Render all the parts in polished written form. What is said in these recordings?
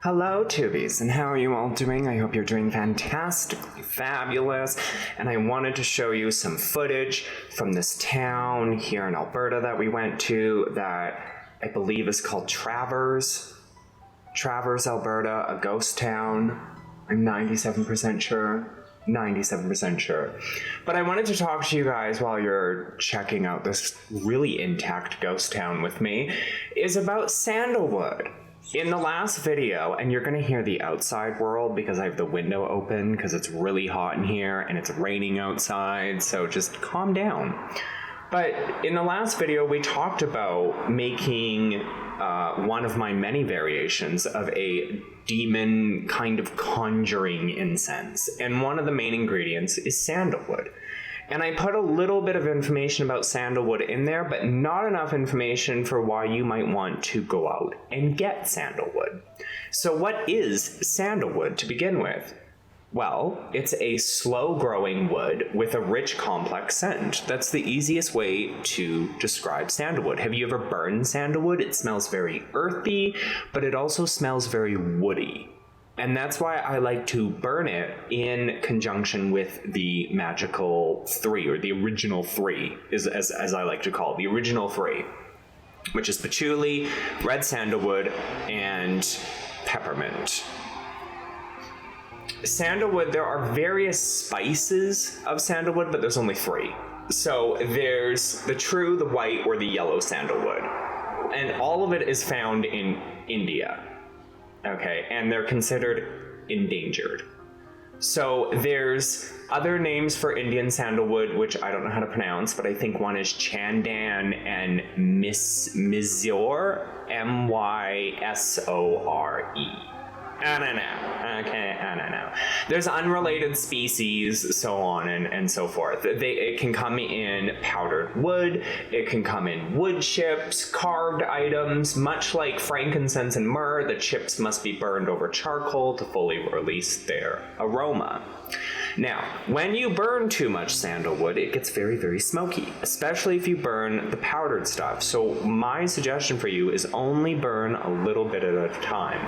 Hello, Tubies, and how are you all doing? I hope you're doing fantastically fabulous, and I wanted to show you some footage from this town here in Alberta that we went to that I believe is called Travers, Alberta, a ghost town. I'm 97% sure. But I wanted to talk to you guys while you're checking out this really intact ghost town with me, is about Sandalwood. In the last video, and you're going to hear the outside world because I have the window open because it's really hot in here and it's raining outside, so just calm down. But in the last video, we talked about making one of my many variations of a demon kind of conjuring incense, and one of the main ingredients is sandalwood. And I put a little bit of information about sandalwood in there, but not enough information for why you might want to go out and get sandalwood. So what is sandalwood to begin with? Well, it's a slow-growing wood with a rich, complex scent. That's the easiest way to describe sandalwood. Have you ever burned sandalwood? It smells very earthy, but it also smells very woody. And that's why I like to burn it in conjunction with the magical three, or the original three, as I like to call it, the original three, which is patchouli, red sandalwood, and peppermint. Sandalwood, there are various spices of sandalwood, but there's only three. So there's the true, the white, or the yellow sandalwood. And all of it is found in India. Okay, and they're considered endangered. So there's other names for Indian sandalwood, which I don't know how to pronounce, but I think one is Chandan and Mysore, Mysore. I don't know. Okay, I don't know. There's unrelated species, so on and so forth. It can come in powdered wood, it can come in wood chips, carved items. Much like frankincense and myrrh, the chips must be burned over charcoal to fully release their aroma. Now, when you burn too much sandalwood, it gets very, very smoky, especially if you burn the powdered stuff. So my suggestion for you is only burn a little bit at a time.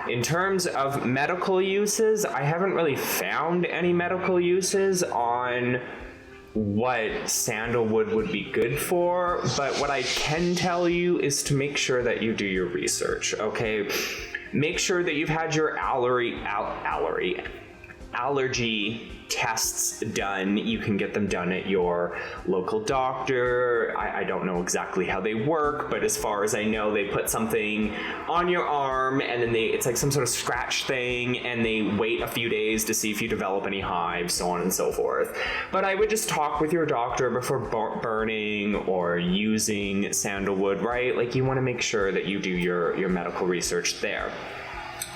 In terms of medical uses, I haven't really found any medical uses on what sandalwood would be good for, but what I can tell you is to make sure that you do your research, okay? Make sure that you've had your allergy tests done. You can get them done at your local doctor. I don't know exactly how they work, but as far as I know, they put something on your arm and then it's like some sort of scratch thing, and they wait a few days to see if you develop any hives, so on and so forth. But I would just talk with your doctor before burning or using sandalwood, right? Like, you want to make sure that you do your medical research there.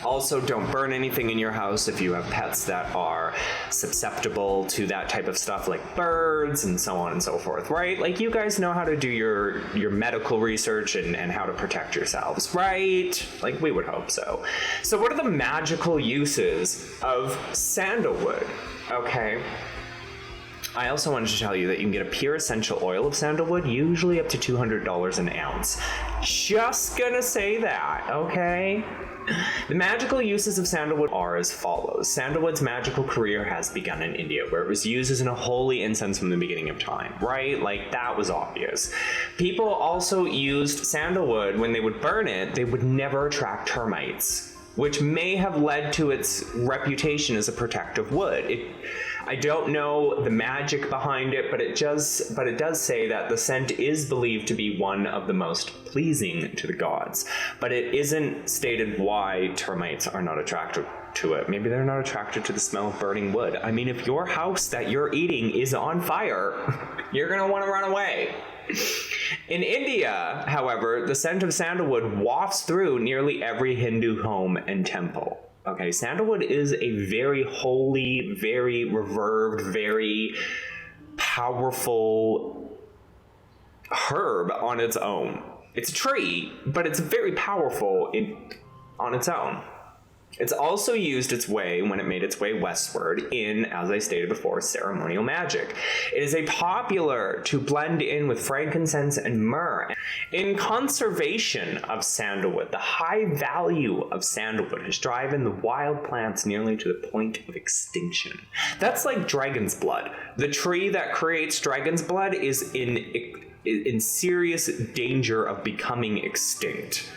Also, don't burn anything in your house if you have pets that are susceptible to that type of stuff, like birds and so on and so forth, right? Like, you guys know how to do your medical research and how to protect yourselves, right? Like, we would hope so. So what are the magical uses of sandalwood? Okay. I also wanted to tell you that you can get a pure essential oil of sandalwood, usually up to $200 an ounce. Just gonna say that, okay? The magical uses of sandalwood are as follows. Sandalwood's magical career has begun in India, where it was used as a holy incense from the beginning of time, right? Like, that was obvious. People also used sandalwood when they would burn it. They would never attract termites, which may have led to its reputation as a protective wood. I don't know the magic behind it, but it does say that the scent is believed to be one of the most pleasing to the gods. But it isn't stated why termites are not attracted to it. Maybe they're not attracted to the smell of burning wood. I mean, if your house that you're eating is on fire, you're gonna want to run away. In India, however, the scent of sandalwood wafts through nearly every Hindu home and temple. Okay, sandalwood is a very holy, very revered, very powerful herb on its own. It's a tree, but it's very powerful on its own. It's also used its way when it made its way westward in, as I stated before, ceremonial magic. It is popular to blend in with frankincense and myrrh. In conservation of sandalwood, the high value of sandalwood has driven the wild plants nearly to the point of extinction. That's like dragon's blood. The tree that creates dragon's blood is in serious danger of becoming extinct.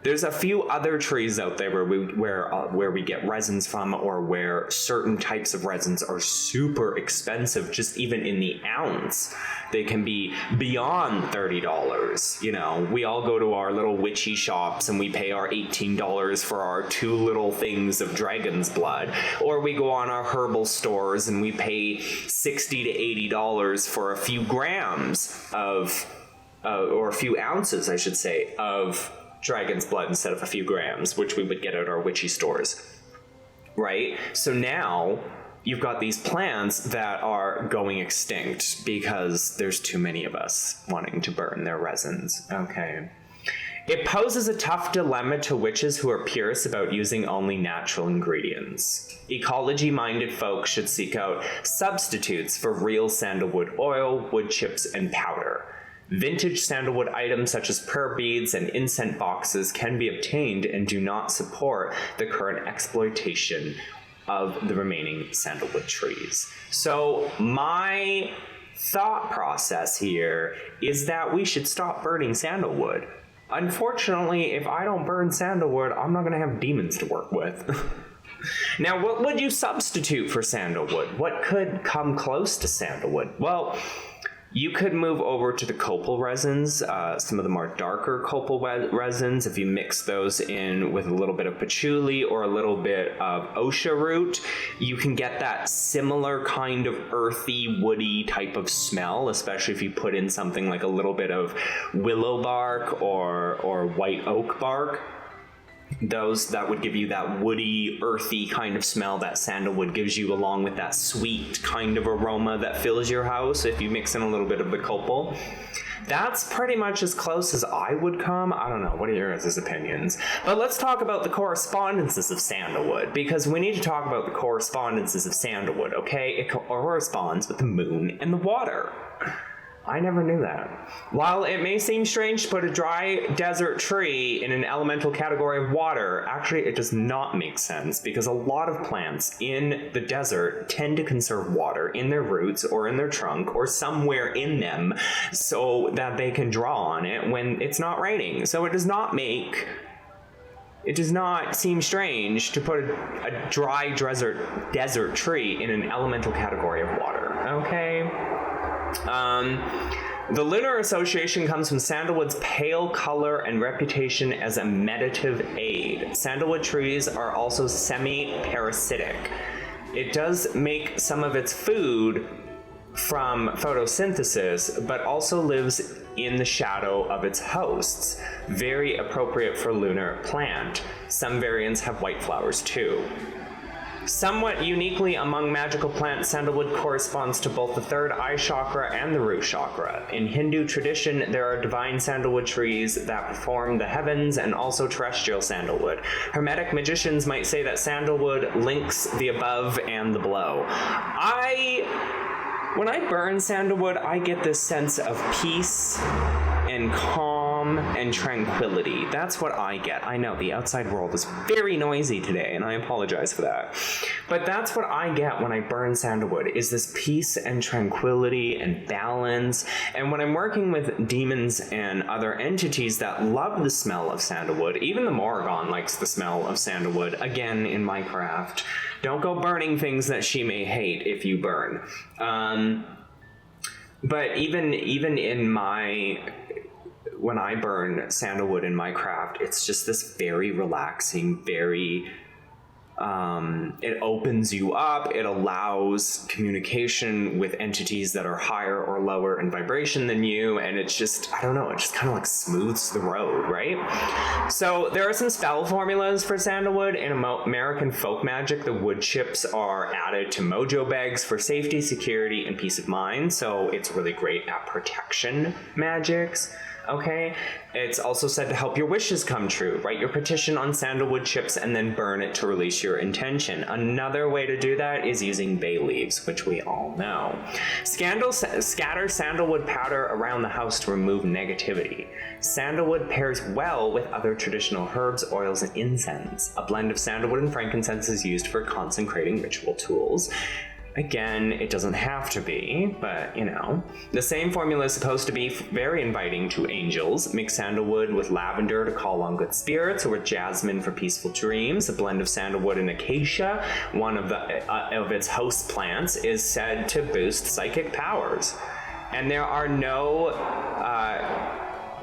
There's a few other trees out there where we get resins from, or where certain types of resins are super expensive, just even in the ounce. They can be beyond $30. You know, we all go to our little witchy shops and we pay our $18 for our 2 little things of dragon's blood. Or we go on our herbal stores and we pay $60 to $80 for a few grams of, or a few ounces, I should say, of dragon's blood instead of a few grams, which we would get at our witchy stores, right? So now you've got these plants that are going extinct because there's too many of us wanting to burn their resins. Okay. It poses a tough dilemma to witches who are purists about using only natural ingredients. Ecology-minded folks should seek out substitutes for real sandalwood oil, wood chips, and powder. Vintage sandalwood items such as prayer beads and incense boxes can be obtained and do not support the current exploitation of the remaining sandalwood trees. So my thought process here is that we should stop burning sandalwood. Unfortunately, if I don't burn sandalwood, I'm not going to have demons to work with. Now, what would you substitute for sandalwood? What could come close to sandalwood? Well, you could move over to the copal resins, some of the more darker copal resins. If you mix those in with a little bit of patchouli or a little bit of osha root, you can get that similar kind of earthy, woody type of smell, especially if you put in something like a little bit of willow bark or white oak bark. That would give you that woody, earthy kind of smell that sandalwood gives you, along with that sweet kind of aroma that fills your house if you mix in a little bit of the copal. That's pretty much as close as I would come. I don't know, what are your guys' opinions? But let's talk about the correspondences of sandalwood, because we need to talk about the correspondences of sandalwood, okay? It corresponds with the moon and the water. I never knew that. While it may seem strange to put a dry desert tree in an elemental category of water, actually it does not make sense, because a lot of plants in the desert tend to conserve water in their roots or in their trunk or somewhere in them so that they can draw on it when it's not raining. So it does not seem strange to put a dry desert tree in an elemental category of water, okay? The lunar association comes from sandalwood's pale color and reputation as a meditative aid. Sandalwood trees are also semi-parasitic. It does make some of its food from photosynthesis, but also lives in the shadow of its hosts. Very appropriate for lunar plant. Some variants have white flowers too. Somewhat uniquely among magical plants, sandalwood corresponds to both the third eye chakra and the root chakra. In Hindu tradition, there are divine sandalwood trees that perform the heavens and also terrestrial sandalwood. Hermetic magicians might say that sandalwood links the above and the below. When I burn sandalwood, I get this sense of peace and calm and tranquility. That's what I get. I know the outside world is very noisy today, and I apologize for that. But that's what I get when I burn sandalwood, is this peace and tranquility and balance. And when I'm working with demons and other entities that love the smell of sandalwood, even the Morrigan likes the smell of sandalwood, again, in my craft. Don't go burning things that she may hate if you burn. But even in when I burn sandalwood in my craft, it's just this very relaxing, very, it opens you up, it allows communication with entities that are higher or lower in vibration than you, and it's just, I don't know, it just kind of like smooths the road, right? So there are some spell formulas for sandalwood. In American folk magic, the wood chips are added to mojo bags for safety, security, and peace of mind, so it's really great at protection magics. Okay? It's also said to help your wishes come true. Write your petition on sandalwood chips and then burn it to release your intention. Another way to do that is using bay leaves, which we all know. Scatter sandalwood powder around the house to remove negativity. Sandalwood pairs well with other traditional herbs, oils, and incense. A blend of sandalwood and frankincense is used for consecrating ritual tools. Again, it doesn't have to be, but you know. The same formula is supposed to be very inviting to angels. Mix sandalwood with lavender to call on good spirits, or with jasmine for peaceful dreams. A blend of sandalwood and acacia, one of its host plants, is said to boost psychic powers. And there are no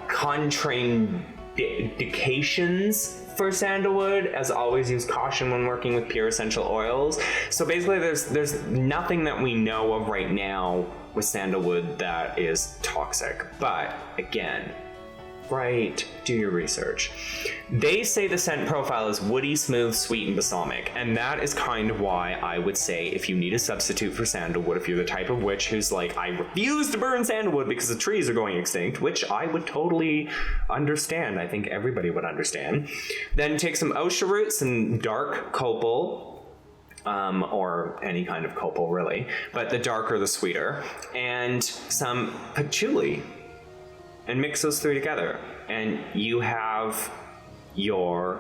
contraindications for sandalwood. As always, use caution when working with pure essential oils. So basically there's nothing that we know of right now with sandalwood that is toxic. But again, right, do your research. They say the scent profile is woody, smooth, sweet, and balsamic, and that is kind of why I would say if you need a substitute for sandalwood, if you're the type of witch who's like, I refuse to burn sandalwood because the trees are going extinct, which I would totally understand. I think everybody would understand. Then take some osha roots and dark copal, or any kind of copal really, but the darker the sweeter, and some patchouli, and mix those three together, and you have your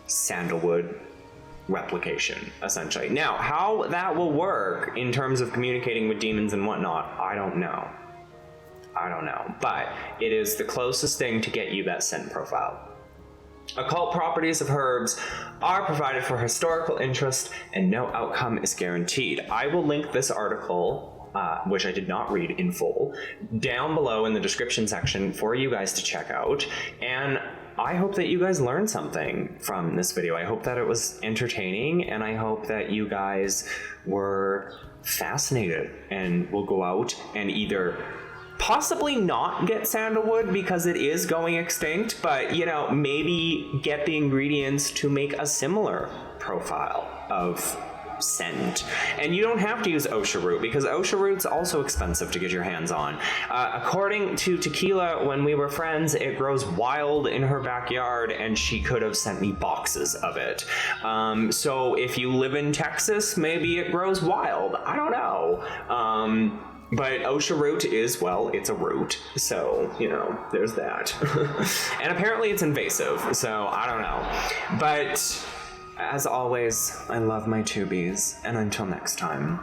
sandalwood replication, essentially. Now, how that will work in terms of communicating with demons and whatnot, I don't know, but it is the closest thing to get you that scent profile. Occult properties of herbs are provided for historical interest, and no outcome is guaranteed. I will link this article, which I did not read in full, down below in the description section for you guys to check out. And I hope that you guys learned something from this video. I hope that it was entertaining, and I hope that you guys were fascinated and will go out and either possibly not get sandalwood because it is going extinct, but you know, maybe get the ingredients to make a similar profile of scent. And you don't have to use osha root, because osha root's also expensive to get your hands on. According to Tequila, when we were friends, it grows wild in her backyard, and she could have sent me boxes of it. So if you live in Texas, maybe it grows wild. I don't know. But osha root is, well, it's a root, so, you know, there's that. And apparently it's invasive, so I don't know. But as always, I love my tubies, and until next time.